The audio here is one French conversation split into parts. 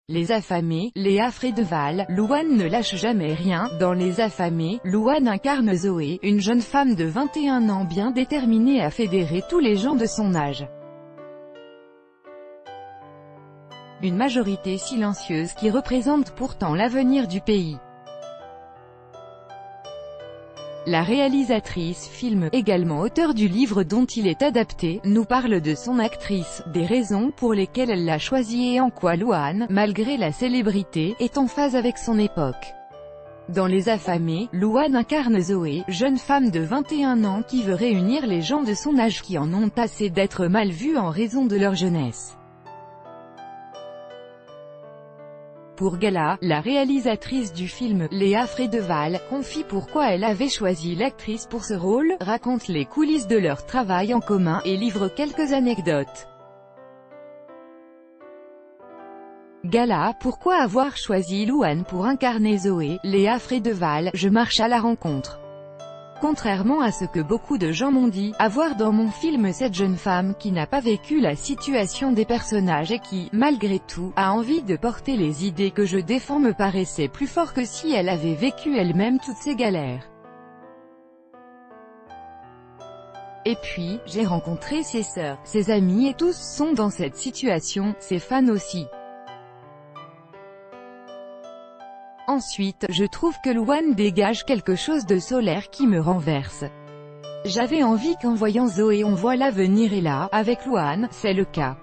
Les affamés, Léa Frédeval, Louane ne lâche jamais rien. Dans Les affamés, Louane incarne Zoé, une jeune femme de 21 ans bien déterminée à fédérer tous les gens de son âge. Une majorité silencieuse qui représente pourtant l'avenir du pays. La réalisatrice, film, également auteure du livre dont il est adapté, nous parle de son actrice, des raisons pour lesquelles elle l'a choisie et en quoi Louane, malgré la célébrité, est en phase avec son époque. Dans Les affamés, Louane incarne Zoé, jeune femme de 21 ans qui veut réunir les gens de son âge qui en ont assez d'être mal vus en raison de leur jeunesse. Pour Gala, la réalisatrice du film, Léa Frédeval, confie pourquoi elle avait choisi l'actrice pour ce rôle, raconte les coulisses de leur travail en commun, et livre quelques anecdotes. Gala, pourquoi avoir choisi Louane pour incarner Zoé? Léa Frédeval, je marche à la rencontre. Contrairement à ce que beaucoup de gens m'ont dit, avoir dans mon film cette jeune femme qui n'a pas vécu la situation des personnages et qui, malgré tout, a envie de porter les idées que je défends me paraissait plus fort que si elle avait vécu elle-même toutes ces galères. Et puis, j'ai rencontré ses sœurs, ses amis et tous sont dans cette situation, ses fans aussi. Ensuite, je trouve que Louane dégage quelque chose de solaire qui me renverse. J'avais envie qu'en voyant Zoé on voit l'avenir et là, avec Louane, c'est le cas.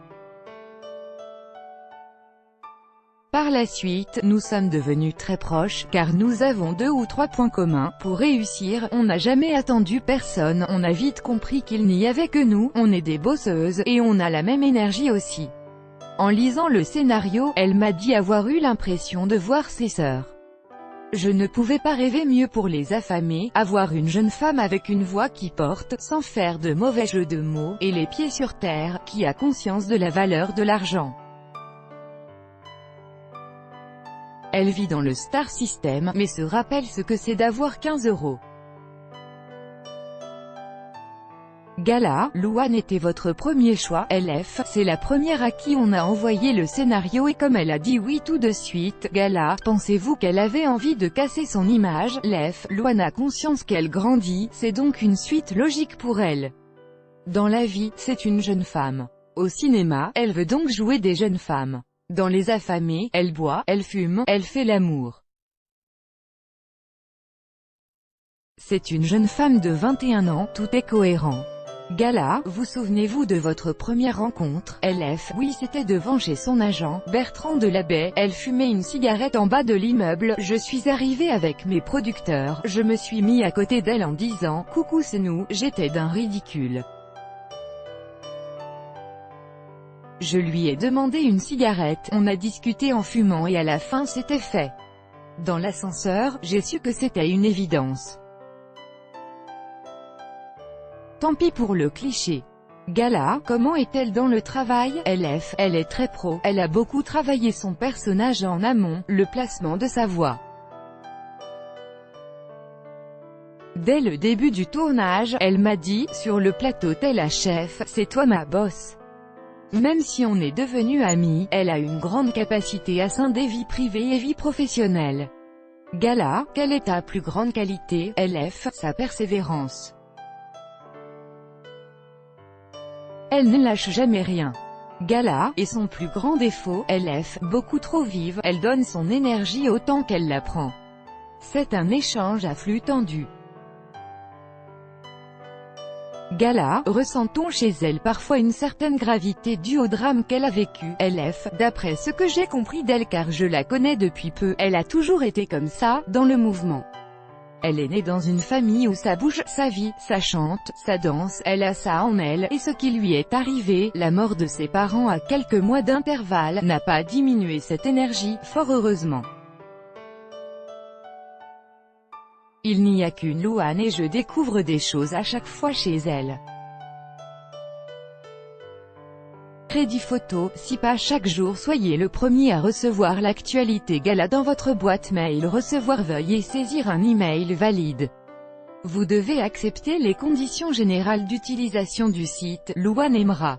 Par la suite, nous sommes devenus très proches, car nous avons 2 ou 3 points communs. Pour réussir, on n'a jamais attendu personne, on a vite compris qu'il n'y avait que nous, on est des bosseuses, et on a la même énergie aussi. En lisant le scénario, elle m'a dit avoir eu l'impression de voir ses sœurs. Je ne pouvais pas rêver mieux pour Les affamés, avoir une jeune femme avec une voix qui porte, sans faire de mauvais jeux de mots, et les pieds sur terre, qui a conscience de la valeur de l'argent. Elle vit dans le star system, mais se rappelle ce que c'est d'avoir 15 €. Gala, Louane était votre premier choix, LF, c'est la première à qui on a envoyé le scénario et comme elle a dit oui tout de suite, Gala, pensez-vous qu'elle avait envie de casser son image? LF, Louane a conscience qu'elle grandit, c'est donc une suite logique pour elle. Dans la vie, c'est une jeune femme. Au cinéma, elle veut donc jouer des jeunes femmes. Dans Les affamés, elle boit, elle fume, elle fait l'amour. C'est une jeune femme de 21 ans, tout est cohérent. Gala, vous souvenez-vous de votre première rencontre? LF, oui c'était devant chez son agent, Bertrand Delabey, elle fumait une cigarette en bas de l'immeuble, je suis arrivé avec mes producteurs, je me suis mis à côté d'elle en disant, coucou c'est nous, j'étais d'un ridicule. Je lui ai demandé une cigarette, on a discuté en fumant et à la fin c'était fait. Dans l'ascenseur, j'ai su que c'était une évidence. Tant pis pour le cliché. Gala, comment est-elle dans le travail? LF, elle est très pro, elle a beaucoup travaillé son personnage en amont, le placement de sa voix. Dès le début du tournage, elle m'a dit, sur le plateau t'es la chef, c'est toi ma boss. Même si on est devenus amis, elle a une grande capacité à scinder vie privée et vie professionnelle. Gala, quelle est ta plus grande qualité? LF, sa persévérance. Elle ne lâche jamais rien. Gala, et son plus grand défaut, LF, beaucoup trop vive, elle donne son énergie autant qu'elle la prend. C'est un échange à flux tendu. Gala, ressent-on chez elle parfois une certaine gravité due au drame qu'elle a vécu? LF, d'après ce que j'ai compris d'elle car je la connais depuis peu, elle a toujours été comme ça, dans le mouvement. Elle est née dans une famille où ça bouge, ça vit, ça chante, ça danse, elle a ça en elle, et ce qui lui est arrivé, la mort de ses parents à quelques mois d'intervalle, n'a pas diminué cette énergie, fort heureusement. Il n'y a qu'une Louane et je découvre des choses à chaque fois chez elle. Crédit photo, si pas chaque jour soyez le premier à recevoir l'actualité Gala dans votre boîte mail recevoir veuillez saisir un email valide. Vous devez accepter les conditions générales d'utilisation du site, Louane aimera.